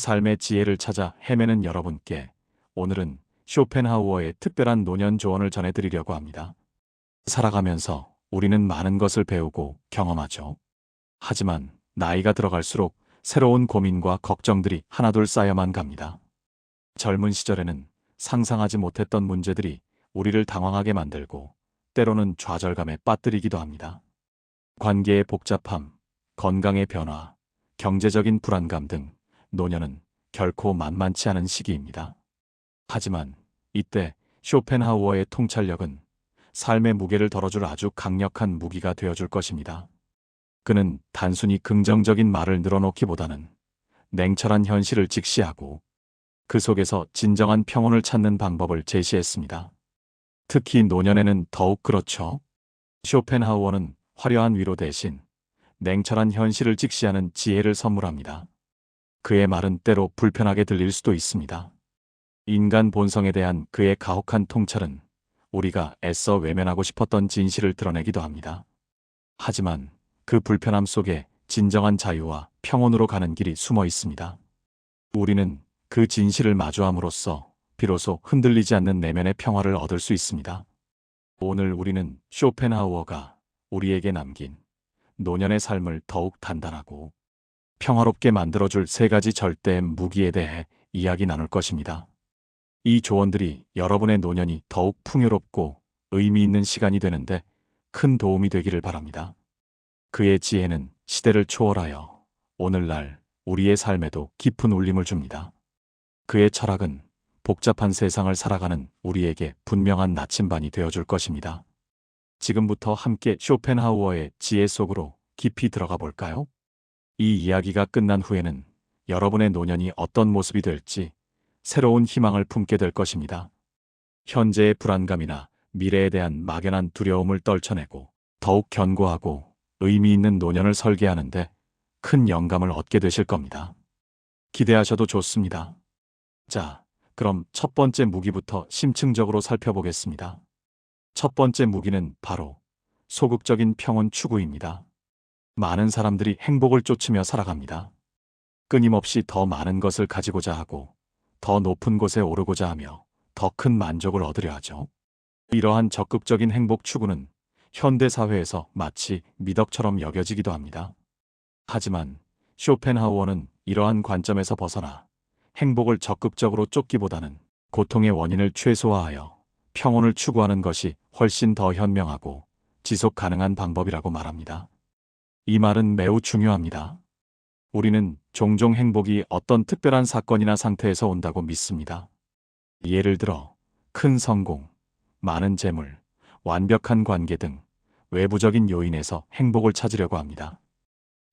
삶의 지혜를 찾아 헤매는 여러분께 오늘은 쇼펜하우어의 특별한 노년 조언을 전해드리려고 합니다. 살아가면서 우리는 많은 것을 배우고 경험하죠. 하지만 나이가 들어갈수록 새로운 고민과 걱정들이 하나둘 쌓여만 갑니다. 젊은 시절에는 상상하지 못했던 문제들이 우리를 당황하게 만들고 때로는 좌절감에 빠뜨리기도 합니다. 관계의 복잡함, 건강의 변화, 경제적인 불안감 등 노년은 결코 만만치 않은 시기입니다. 하지만 이때 쇼펜하우어의 통찰력은 삶의 무게를 덜어줄 아주 강력한 무기가 되어줄 것입니다. 그는 단순히 긍정적인 말을 늘어놓기보다는 냉철한 현실을 직시하고 그 속에서 진정한 평온을 찾는 방법을 제시했습니다. 특히 노년에는 더욱 그렇죠. 쇼펜하우어는 화려한 위로 대신 냉철한 현실을 직시하는 지혜를 선물합니다. 그의 말은 때로 불편하게 들릴 수도 있습니다. 인간 본성에 대한 그의 가혹한 통찰은 우리가 애써 외면하고 싶었던 진실을 드러내기도 합니다. 하지만 그 불편함 속에 진정한 자유와 평온으로 가는 길이 숨어 있습니다. 우리는 그 진실을 마주함으로써 비로소 흔들리지 않는 내면의 평화를 얻을 수 있습니다. 오늘 우리는 쇼펜하우어가 우리에게 남긴 노년의 삶을 더욱 단단하고 평화롭게 만들어줄 3가지 절대의 무기에 대해 이야기 나눌 것입니다. 이 조언들이 여러분의 노년이 더욱 풍요롭고 의미 있는 시간이 되는데 큰 도움이 되기를 바랍니다. 그의 지혜는 시대를 초월하여 오늘날 우리의 삶에도 깊은 울림을 줍니다. 그의 철학은 복잡한 세상을 살아가는 우리에게 분명한 나침반이 되어줄 것입니다. 지금부터 함께 쇼펜하우어의 지혜 속으로 깊이 들어가 볼까요? 이 이야기가 끝난 후에는 여러분의 노년이 어떤 모습이 될지 새로운 희망을 품게 될 것입니다. 현재의 불안감이나 미래에 대한 막연한 두려움을 떨쳐내고 더욱 견고하고 의미 있는 노년을 설계하는데 큰 영감을 얻게 되실 겁니다. 기대하셔도 좋습니다. 자, 그럼 첫 번째 무기부터 심층적으로 살펴보겠습니다. 첫 번째 무기는 바로 소극적인 평온 추구입니다. 많은 사람들이 행복을 쫓으며 살아갑니다. 끊임없이 더 많은 것을 가지고자 하고 더 높은 곳에 오르고자 하며 더 큰 만족을 얻으려 하죠. 이러한 적극적인 행복 추구는 현대 사회에서 마치 미덕처럼 여겨지기도 합니다. 하지만 쇼펜하우어는 이러한 관점에서 벗어나 행복을 적극적으로 쫓기보다는 고통의 원인을 최소화하여 평온을 추구하는 것이 훨씬 더 현명하고 지속 가능한 방법이라고 말합니다. 이 말은 매우 중요합니다. 우리는 종종 행복이 어떤 특별한 사건이나 상태에서 온다고 믿습니다. 예를 들어 큰 성공, 많은 재물, 완벽한 관계 등 외부적인 요인에서 행복을 찾으려고 합니다.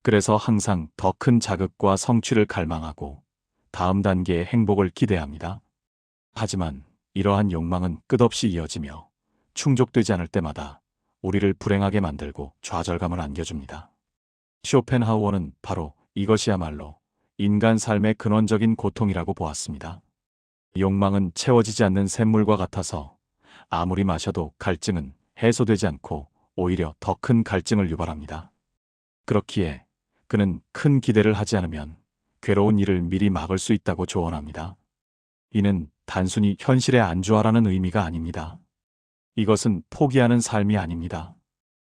그래서 항상 더 큰 자극과 성취를 갈망하고 다음 단계의 행복을 기대합니다. 하지만 이러한 욕망은 끝없이 이어지며 충족되지 않을 때마다 우리를 불행하게 만들고 좌절감을 안겨줍니다. 쇼펜하우어는 바로 이것이야말로 인간 삶의 근원적인 고통이라고 보았습니다. 욕망은 채워지지 않는 샘물과 같아서 아무리 마셔도 갈증은 해소되지 않고 오히려 더 큰 갈증을 유발합니다. 그렇기에 그는 큰 기대를 하지 않으면 괴로운 일을 미리 막을 수 있다고 조언합니다. 이는 단순히 현실에 안주하라는 의미가 아닙니다. 이것은 포기하는 삶이 아닙니다.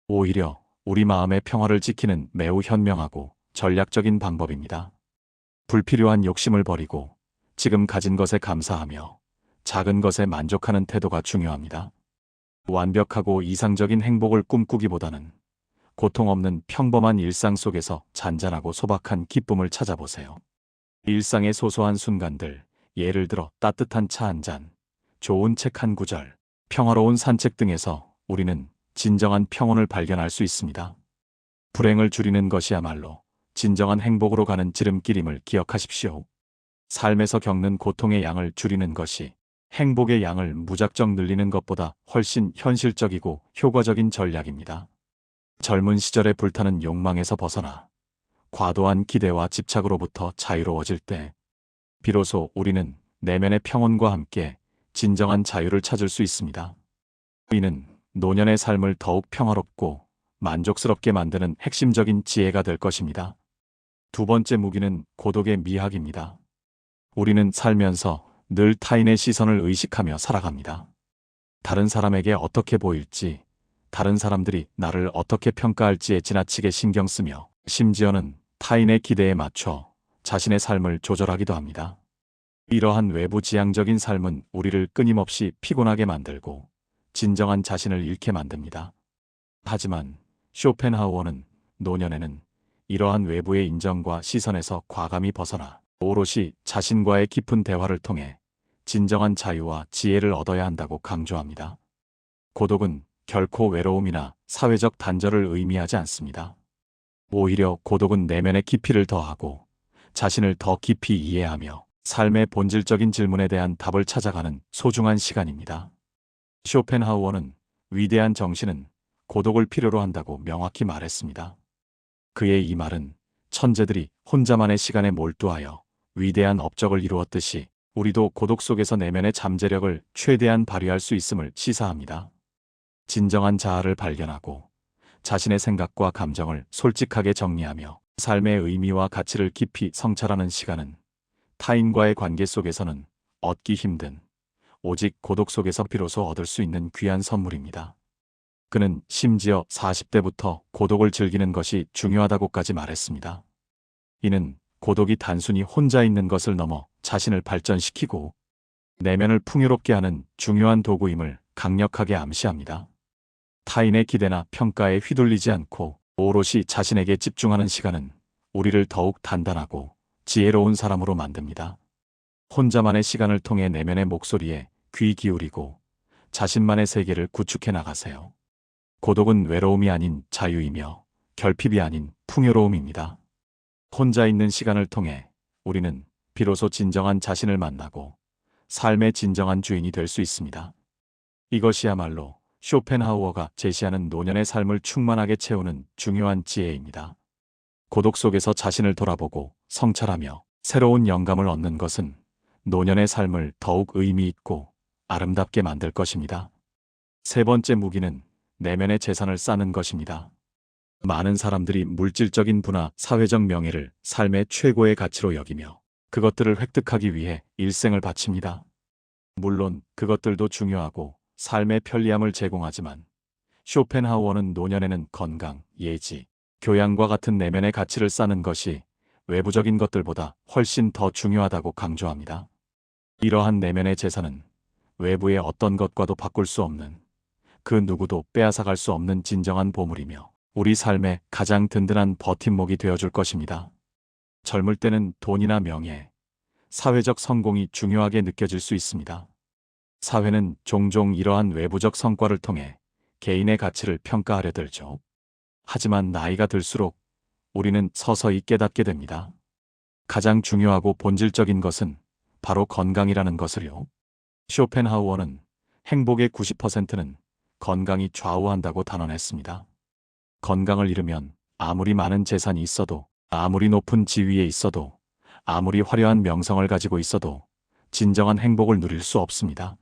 오히려 우리 마음의 평화를 지키는 매우 현명하고 전략적인 방법입니다. 불필요한 욕심을 버리고 지금 가진 것에 감사하며 작은 것에 만족하는 태도가 중요합니다. 완벽하고 이상적인 행복을 꿈꾸기보다는 고통 없는 평범한 일상 속에서 잔잔하고 소박한 기쁨을 찾아보세요. 일상의 소소한 순간들, 예를 들어 따뜻한 차 한 잔, 좋은 책 한 구절, 평화로운 산책 등에서 우리는 진정한 평온을 발견할 수 있습니다. 불행을 줄이는 것이야말로 진정한 행복으로 가는 지름길임을 기억하십시오. 삶에서 겪는 고통의 양을 줄이는 것이 행복의 양을 무작정 늘리는 것보다 훨씬 현실적이고 효과적인 전략입니다. 젊은 시절에 불타는 욕망에서 벗어나 과도한 기대와 집착으로부터 자유로워질 때 비로소 우리는 내면의 평온과 함께 진정한 자유를 찾을 수 있습니다. 이는 노년의 삶을 더욱 평화롭고 만족스럽게 만드는 핵심적인 지혜가 될 것입니다. 두 번째 무기는 고독의 미학입니다. 우리는 살면서 늘 타인의 시선을 의식하며 살아갑니다. 다른 사람에게 어떻게 보일지, 다른 사람들이 나를 어떻게 평가할지에 지나치게 신경 쓰며 심지어는 타인의 기대에 맞춰 자신의 삶을 조절하기도 합니다. 이러한 외부 지향적인 삶은 우리를 끊임없이 피곤하게 만들고 진정한 자신을 잃게 만듭니다. 하지만 쇼펜하우어는 노년에는 이러한 외부의 인정과 시선에서 과감히 벗어나 오롯이 자신과의 깊은 대화를 통해 진정한 자유와 지혜를 얻어야 한다고 강조합니다. 고독은 결코 외로움이나 사회적 단절을 의미하지 않습니다. 오히려 고독은 내면의 깊이를 더하고 자신을 더 깊이 이해하며 삶의 본질적인 질문에 대한 답을 찾아가는 소중한 시간입니다. 쇼펜하우어는 위대한 정신은 고독을 필요로 한다고 명확히 말했습니다. 그의 이 말은 천재들이 혼자만의 시간에 몰두하여 위대한 업적을 이루었듯이 우리도 고독 속에서 내면의 잠재력을 최대한 발휘할 수 있음을 시사합니다. 진정한 자아를 발견하고 자신의 생각과 감정을 솔직하게 정리하며 삶의 의미와 가치를 깊이 성찰하는 시간은 타인과의 관계 속에서는 얻기 힘든 오직 고독 속에서 비로소 얻을 수 있는 귀한 선물입니다. 그는 심지어 40대부터 고독을 즐기는 것이 중요하다고까지 말했습니다. 이는 고독이 단순히 혼자 있는 것을 넘어 자신을 발전시키고 내면을 풍요롭게 하는 중요한 도구임을 강력하게 암시합니다. 타인의 기대나 평가에 휘둘리지 않고 오롯이 자신에게 집중하는 시간은 우리를 더욱 단단하고 지혜로운 사람으로 만듭니다. 혼자만의 시간을 통해 내면의 목소리에 귀 기울이고 자신만의 세계를 구축해 나가세요. 고독은 외로움이 아닌 자유이며 결핍이 아닌 풍요로움입니다. 혼자 있는 시간을 통해 우리는 비로소 진정한 자신을 만나고 삶의 진정한 주인이 될 수 있습니다. 이것이야말로 쇼펜하우어가 제시하는 노년의 삶을 충만하게 채우는 중요한 지혜입니다. 고독 속에서 자신을 돌아보고 성찰하며 새로운 영감을 얻는 것은 노년의 삶을 더욱 의미 있고 아름답게 만들 것입니다. 세 번째 무기는 내면의 재산을 쌓는 것입니다. 많은 사람들이 물질적인 부나 사회적 명예를 삶의 최고의 가치로 여기며 그것들을 획득하기 위해 일생을 바칩니다. 물론 그것들도 중요하고 삶의 편리함을 제공하지만 쇼펜하우어는 노년에는 건강, 예지, 교양과 같은 내면의 가치를 쌓는 것이 외부적인 것들보다 훨씬 더 중요하다고 강조합니다. 이러한 내면의 재산은 외부의 어떤 것과도 바꿀 수 없는, 그 누구도 빼앗아갈 수 없는 진정한 보물이며 우리 삶의 가장 든든한 버팀목이 되어줄 것입니다. 젊을 때는 돈이나 명예, 사회적 성공이 중요하게 느껴질 수 있습니다. 사회는 종종 이러한 외부적 성과를 통해 개인의 가치를 평가하려 들죠. 하지만 나이가 들수록 우리는 서서히 깨닫게 됩니다. 가장 중요하고 본질적인 것은 바로 건강이라는 것을요. 쇼펜하우어는 행복의 90%는 건강이 좌우한다고 단언했습니다. 건강을 잃으면 아무리 많은 재산이 있어도, 아무리 높은 지위에 있어도, 아무리 화려한 명성을 가지고 있어도 진정한 행복을 누릴 수 없습니다.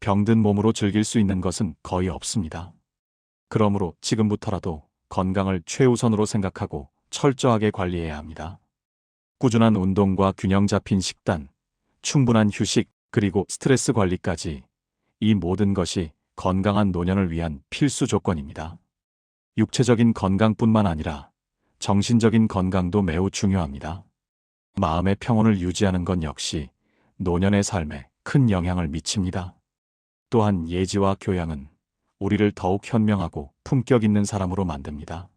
병든 몸으로 즐길 수 있는 것은 거의 없습니다. 그러므로 지금부터라도 건강을 최우선으로 생각하고 철저하게 관리해야 합니다. 꾸준한 운동과 균형 잡힌 식단, 충분한 휴식, 그리고 스트레스 관리까지, 이 모든 것이 건강한 노년을 위한 필수 조건입니다. 육체적인 건강뿐만 아니라 정신적인 건강도 매우 중요합니다. 마음의 평온을 유지하는 것 역시 노년의 삶에 큰 영향을 미칩니다. 또한 예지와 교양은 우리를 더욱 현명하고 품격 있는 사람으로 만듭니다.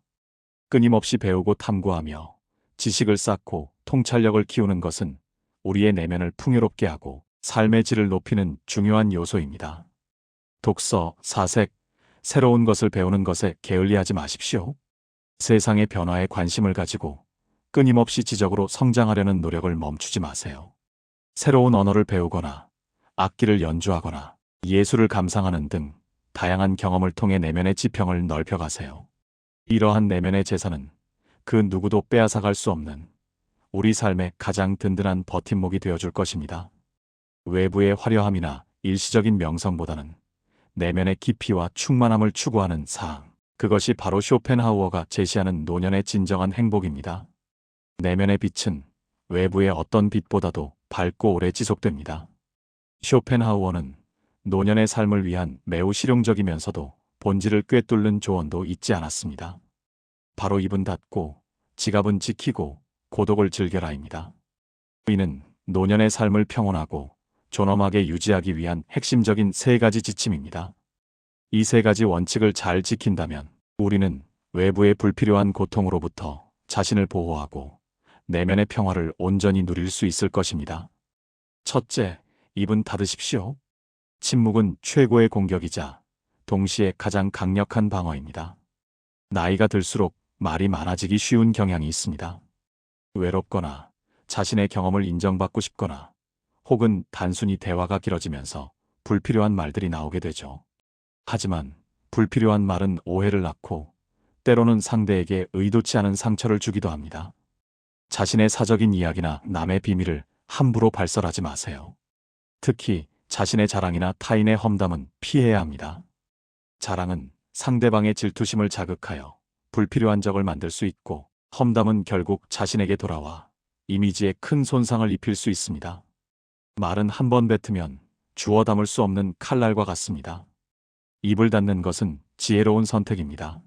끊임없이 배우고 탐구하며 지식을 쌓고 통찰력을 키우는 것은 우리의 내면을 풍요롭게 하고 삶의 질을 높이는 중요한 요소입니다. 독서, 사색, 새로운 것을 배우는 것에 게을리하지 마십시오. 세상의 변화에 관심을 가지고 끊임없이 지적으로 성장하려는 노력을 멈추지 마세요. 새로운 언어를 배우거나 악기를 연주하거나 예술을 감상하는 등 다양한 경험을 통해 내면의 지평을 넓혀가세요. 이러한 내면의 재산은 그 누구도 빼앗아갈 수 없는 우리 삶의 가장 든든한 버팀목이 되어줄 것입니다. 외부의 화려함이나 일시적인 명성보다는 내면의 깊이와 충만함을 추구하는 사항, 그것이 바로 쇼펜하우어가 제시하는 노년의 진정한 행복입니다. 내면의 빛은 외부의 어떤 빛보다도 밝고 오래 지속됩니다. 쇼펜하우어는 노년의 삶을 위한 매우 실용적이면서도 본질을 꿰뚫는 조언도 잊지 않았습니다. 바로 입은 닫고 지갑은 지키고 고독을 즐겨라입니다. 이는 노년의 삶을 평온하고 존엄하게 유지하기 위한 핵심적인 세 가지 지침입니다. 이 세 가지 원칙을 잘 지킨다면 우리는 외부의 불필요한 고통으로부터 자신을 보호하고 내면의 평화를 온전히 누릴 수 있을 것입니다. 첫째, 입은 닫으십시오. 침묵은 최고의 공격이자 동시에 가장 강력한 방어입니다. 나이가 들수록 말이 많아지기 쉬운 경향이 있습니다. 외롭거나 자신의 경험을 인정받고 싶거나 혹은 단순히 대화가 길어지면서 불필요한 말들이 나오게 되죠. 하지만 불필요한 말은 오해를 낳고 때로는 상대에게 의도치 않은 상처를 주기도 합니다. 자신의 사적인 이야기나 남의 비밀을 함부로 발설하지 마세요. 특히 자신의 자랑이나 타인의 험담은 피해야 합니다. 자랑은 상대방의 질투심을 자극하여 불필요한 적을 만들 수 있고 험담은 결국 자신에게 돌아와 이미지에 큰 손상을 입힐 수 있습니다. 말은 한 번 뱉으면 주워 담을 수 없는 칼날과 같습니다. 입을 닫는 것은 지혜로운 선택입니다.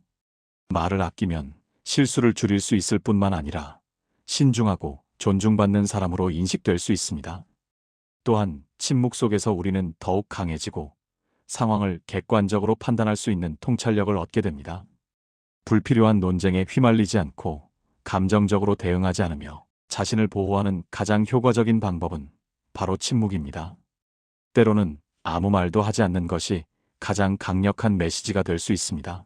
말을 아끼면 실수를 줄일 수 있을 뿐만 아니라 신중하고 존중받는 사람으로 인식될 수 있습니다. 또한 침묵 속에서 우리는 더욱 강해지고 상황을 객관적으로 판단할 수 있는 통찰력을 얻게 됩니다. 불필요한 논쟁에 휘말리지 않고 감정적으로 대응하지 않으며 자신을 보호하는 가장 효과적인 방법은 바로 침묵입니다. 때로는 아무 말도 하지 않는 것이 가장 강력한 메시지가 될 수 있습니다.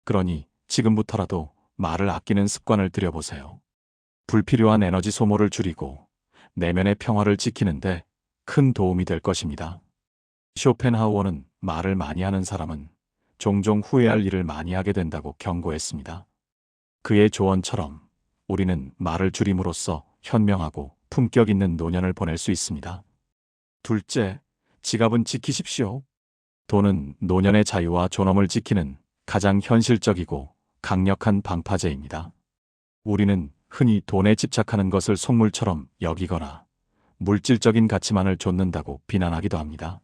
그러니 지금부터라도 말을 아끼는 습관을 들여보세요. 불필요한 에너지 소모를 줄이고 내면의 평화를 지키는데 큰 도움이 될 것입니다. 쇼펜하우어는 말을 많이 하는 사람은 종종 후회할 일을 많이 하게 된다고 경고했습니다. 그의 조언처럼 우리는 말을 줄임으로써 현명하고 품격 있는 노년을 보낼 수 있습니다. 둘째, 지갑은 지키십시오. 돈은 노년의 자유와 존엄을 지키는 가장 현실적이고 강력한 방파제입니다. 우리는 흔히 돈에 집착하는 것을 속물처럼 여기거나 물질적인 가치만을 좇는다고 비난하기도 합니다.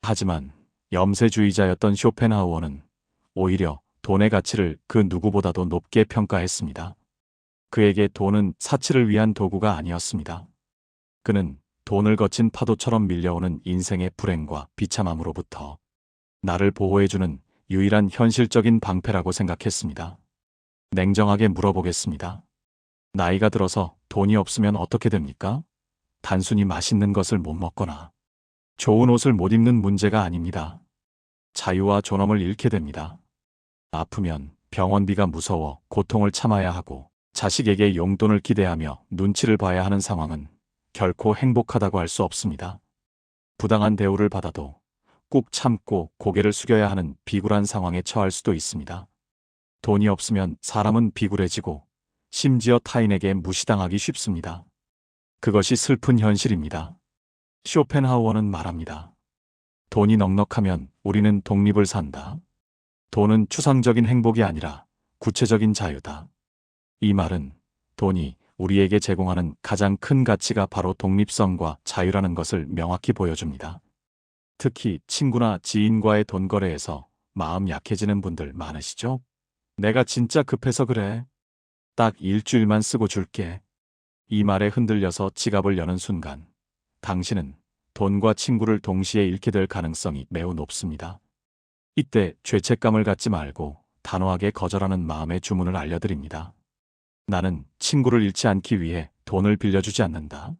하지만 염세주의자였던 쇼펜하우어는 오히려 돈의 가치를 그 누구보다도 높게 평가했습니다. 그에게 돈은 사치를 위한 도구가 아니었습니다. 그는 돈을 거친 파도처럼 밀려오는 인생의 불행과 비참함으로부터 나를 보호해주는 유일한 현실적인 방패라고 생각했습니다. 냉정하게 물어보겠습니다. 나이가 들어서 돈이 없으면 어떻게 됩니까? 단순히 맛있는 것을 못 먹거나 좋은 옷을 못 입는 문제가 아닙니다. 자유와 존엄을 잃게 됩니다. 아프면 병원비가 무서워 고통을 참아야 하고 자식에게 용돈을 기대하며 눈치를 봐야 하는 상황은 결코 행복하다고 할 수 없습니다. 부당한 대우를 받아도 꾹 참고 고개를 숙여야 하는 비굴한 상황에 처할 수도 있습니다. 돈이 없으면 사람은 비굴해지고 심지어 타인에게 무시당하기 쉽습니다. 그것이 슬픈 현실입니다. 쇼펜하우어는 말합니다. 돈이 넉넉하면 우리는 독립을 산다. 돈은 추상적인 행복이 아니라 구체적인 자유다. 이 말은 돈이 우리에게 제공하는 가장 큰 가치가 바로 독립성과 자유라는 것을 명확히 보여줍니다. 특히 친구나 지인과의 돈 거래에서 마음 약해지는 분들 많으시죠? 내가 진짜 급해서 그래. 딱 일주일만 쓰고 줄게. 이 말에 흔들려서 지갑을 여는 순간 당신은 돈과 친구를 동시에 잃게 될 가능성이 매우 높습니다. 이때 죄책감을 갖지 말고 단호하게 거절하는 마음의 주문을 알려드립니다. 나는 친구를 잃지 않기 위해 돈을 빌려주지 않는다.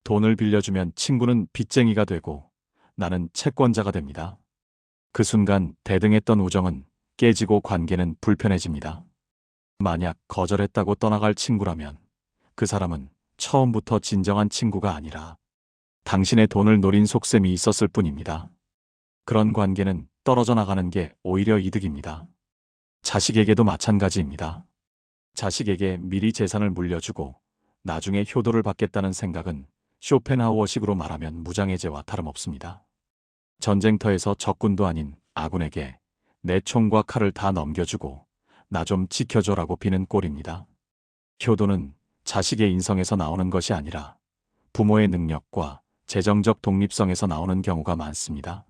돈을 빌려주면 친구는 빚쟁이가 되고 나는 채권자가 됩니다. 그 순간 대등했던 우정은 깨지고 관계는 불편해집니다. 만약 거절했다고 떠나갈 친구라면 그 사람은 처음부터 진정한 친구가 아니라 당신의 돈을 노린 속셈이 있었을 뿐입니다. 그런 관계는 떨어져 나가는 게 오히려 이득입니다. 자식에게도 마찬가지입니다. 자식에게 미리 재산을 물려주고 나중에 효도를 받겠다는 생각은 쇼펜하우어식으로 말하면 무장해제와 다름없습니다. 전쟁터에서 적군도 아닌 아군에게 내 총과 칼을 다 넘겨주고 나 좀 지켜줘라고 비는 꼴입니다. 효도는 자식의 인성에서 나오는 것이 아니라 부모의 능력과 재정적 독립성에서 나오는 경우가 많습니다.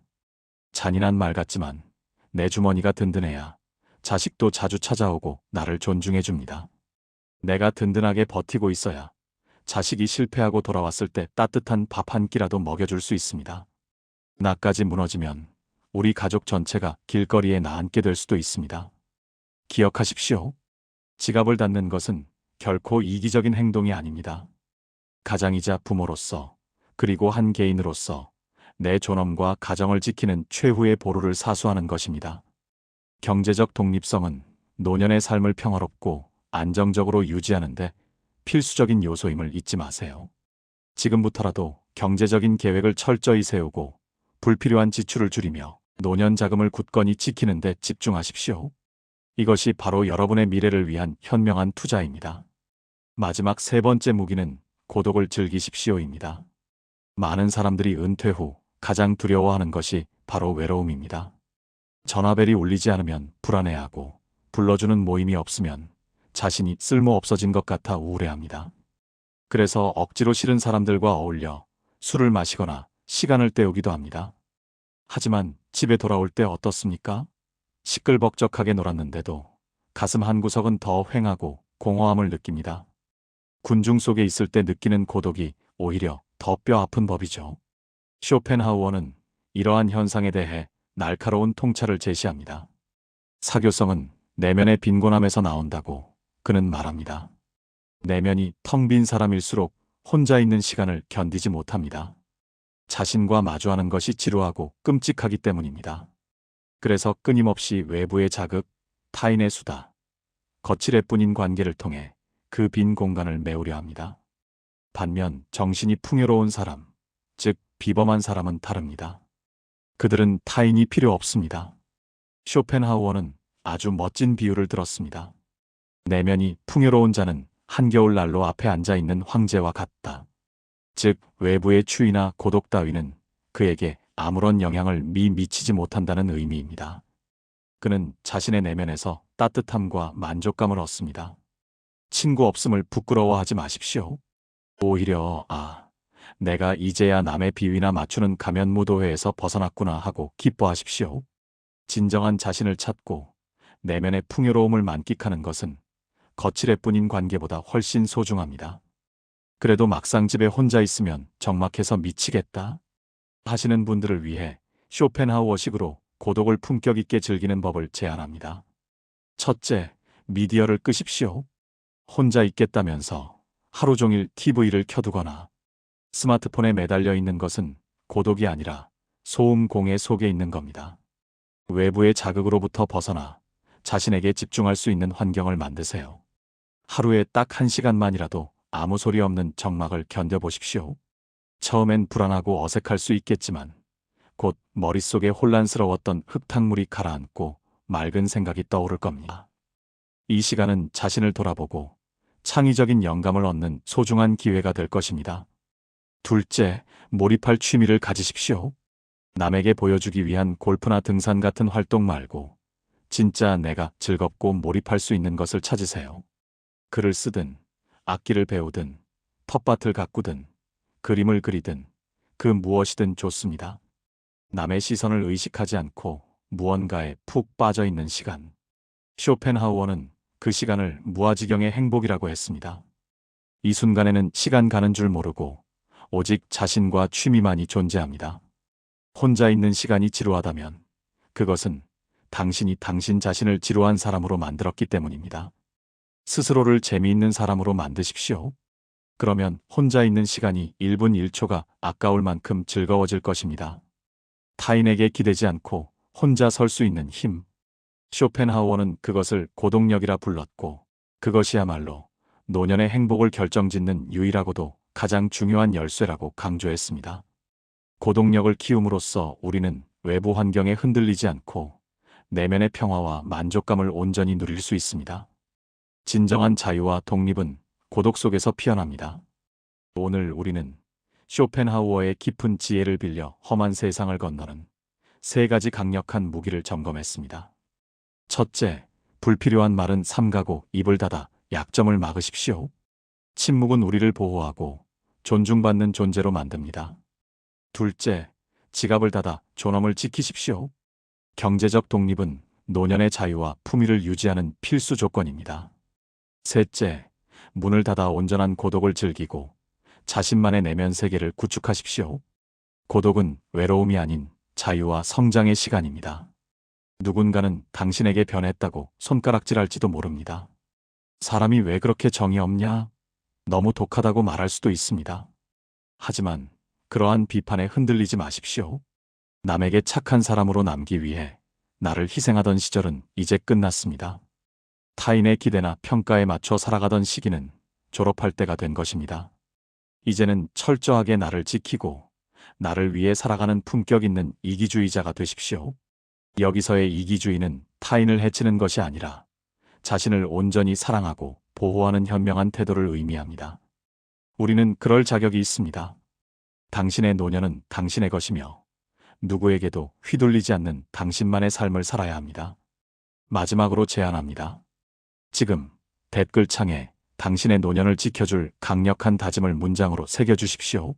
잔인한 말 같지만 내 주머니가 든든해야 자식도 자주 찾아오고 나를 존중해 줍니다. 내가 든든하게 버티고 있어야 자식이 실패하고 돌아왔을 때 따뜻한 밥 한 끼라도 먹여줄 수 있습니다. 나까지 무너지면 우리 가족 전체가 길거리에 나앉게 될 수도 있습니다. 기억하십시오. 지갑을 닫는 것은 결코 이기적인 행동이 아닙니다. 가장이자 부모로서 그리고 한 개인으로서 내 존엄과 가정을 지키는 최후의 보루를 사수하는 것입니다. 경제적 독립성은 노년의 삶을 평화롭고 안정적으로 유지하는 데 필수적인 요소임을 잊지 마세요. 지금부터라도 경제적인 계획을 철저히 세우고 불필요한 지출을 줄이며 노년 자금을 굳건히 지키는 데 집중하십시오. 이것이 바로 여러분의 미래를 위한 현명한 투자입니다. 마지막 세 번째 무기는 고독을 즐기십시오입니다. 많은 사람들이 은퇴 후 가장 두려워하는 것이 바로 외로움입니다. 전화벨이 울리지 않으면 불안해하고 불러주는 모임이 없으면 자신이 쓸모없어진 것 같아 우울해합니다. 그래서 억지로 싫은 사람들과 어울려 술을 마시거나 시간을 때우기도 합니다. 하지만 집에 돌아올 때 어떻습니까? 시끌벅적하게 놀았는데도 가슴 한구석은 더 휑하고 공허함을 느낍니다. 군중 속에 있을 때 느끼는 고독이 오히려 더 뼈 아픈 법이죠. 쇼펜하우어는 이러한 현상에 대해 날카로운 통찰을 제시합니다. 사교성은 내면의 빈곤함에서 나온다고 그는 말합니다. 내면이 텅 빈 사람일수록 혼자 있는 시간을 견디지 못합니다. 자신과 마주하는 것이 지루하고 끔찍하기 때문입니다. 그래서 끊임없이 외부의 자극, 타인의 수다, 거칠애뿐인 관계를 통해 그 빈 공간을 메우려 합니다. 반면 정신이 풍요로운 사람, 즉 비범한 사람은 다릅니다. 그들은 타인이 필요 없습니다. 쇼펜하우어는 아주 멋진 비유를 들었습니다. 내면이 풍요로운 자는 한겨울 난로 앞에 앉아있는 황제와 같다. 즉 외부의 추위나 고독 따위는 그에게 아무런 영향을 미치지 못한다는 의미입니다. 그는 자신의 내면에서 따뜻함과 만족감을 얻습니다. 친구 없음을 부끄러워하지 마십시오. 오히려 내가 이제야 남의 비위나 맞추는 가면무도회에서 벗어났구나 하고 기뻐하십시오. 진정한 자신을 찾고 내면의 풍요로움을 만끽하는 것은 거칠애뿐인 관계보다 훨씬 소중합니다. 그래도 막상 집에 혼자 있으면 적막해서 미치겠다 하시는 분들을 위해 쇼펜하우어식으로 고독을 품격 있게 즐기는 법을 제안합니다. 첫째, 미디어를 끄십시오. 혼자 있겠다면서 하루 종일 TV를 켜두거나 스마트폰에 매달려 있는 것은 고독이 아니라 소음 공해 속에 있는 겁니다. 외부의 자극으로부터 벗어나 자신에게 집중할 수 있는 환경을 만드세요. 하루에 딱 1시간만이라도 아무 소리 없는 적막을 견뎌보십시오. 처음엔 불안하고 어색할 수 있겠지만 곧 머릿속에 혼란스러웠던 흙탕물이 가라앉고 맑은 생각이 떠오를 겁니다. 이 시간은 자신을 돌아보고 창의적인 영감을 얻는 소중한 기회가 될 것입니다. 둘째, 몰입할 취미를 가지십시오. 남에게 보여주기 위한 골프나 등산 같은 활동 말고 진짜 내가 즐겁고 몰입할 수 있는 것을 찾으세요. 글을 쓰든, 악기를 배우든, 텃밭을 가꾸든, 그림을 그리든 그 무엇이든 좋습니다. 남의 시선을 의식하지 않고 무언가에 푹 빠져 있는 시간. 쇼펜하우어는 그 시간을 무아지경의 행복이라고 했습니다. 이 순간에는 시간 가는 줄 모르고 오직 자신과 취미만이 존재합니다. 혼자 있는 시간이 지루하다면 그것은 당신이 당신 자신을 지루한 사람으로 만들었기 때문입니다. 스스로를 재미있는 사람으로 만드십시오. 그러면 혼자 있는 시간이 1분 1초가 아까울 만큼 즐거워질 것입니다. 타인에게 기대지 않고 혼자 설 수 있는 힘. 쇼펜하우어는 그것을 고독력이라 불렀고 그것이야말로 노년의 행복을 결정짓는 유일하고도 가장 중요한 열쇠라고 강조했습니다. 고독력을 키움으로써 우리는 외부 환경에 흔들리지 않고 내면의 평화와 만족감을 온전히 누릴 수 있습니다. 진정한 자유와 독립은 고독 속에서 피어납니다. 오늘 우리는 쇼펜하우어의 깊은 지혜를 빌려 험한 세상을 건너는 3가지 강력한 무기를 점검했습니다. 첫째, 불필요한 말은 삼가고 입을 닫아 약점을 막으십시오. 침묵은 우리를 보호하고 존중받는 존재로 만듭니다. 둘째, 지갑을 닫아 존엄을 지키십시오. 경제적 독립은 노년의 자유와 품위를 유지하는 필수 조건입니다. 셋째, 문을 닫아 온전한 고독을 즐기고 자신만의 내면 세계를 구축하십시오. 고독은 외로움이 아닌 자유와 성장의 시간입니다. 누군가는 당신에게 변했다고 손가락질할지도 모릅니다. 사람이 왜 그렇게 정이 없냐? 너무 독하다고 말할 수도 있습니다. 하지만 그러한 비판에 흔들리지 마십시오. 남에게 착한 사람으로 남기 위해 나를 희생하던 시절은 이제 끝났습니다. 타인의 기대나 평가에 맞춰 살아가던 시기는 졸업할 때가 된 것입니다. 이제는 철저하게 나를 지키고 나를 위해 살아가는 품격 있는 이기주의자가 되십시오. 여기서의 이기주의는 타인을 해치는 것이 아니라 자신을 온전히 사랑하고 보호하는 현명한 태도를 의미합니다. 우리는 그럴 자격이 있습니다. 당신의 노년은 당신의 것이며 누구에게도 휘둘리지 않는 당신만의 삶을 살아야 합니다. 마지막으로 제안합니다. 지금 댓글창에 당신의 노년을 지켜줄 강력한 다짐을 문장으로 새겨주십시오.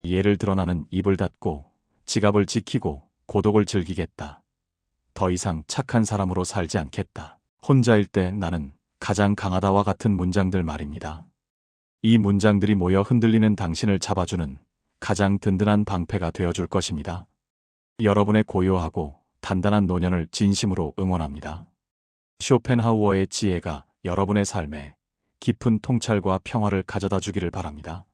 예를 들어 나는 입을 닫고 지갑을 지키고 고독을 즐기겠다. 더 이상 착한 사람으로 살지 않겠다. 혼자일 때 나는 가장 강하다와 같은 문장들 말입니다. 이 문장들이 모여 흔들리는 당신을 잡아주는 가장 든든한 방패가 되어줄 것입니다. 여러분의 고요하고 단단한 노년을 진심으로 응원합니다. 쇼펜하우어의 지혜가 여러분의 삶에 깊은 통찰과 평화를 가져다 주기를 바랍니다.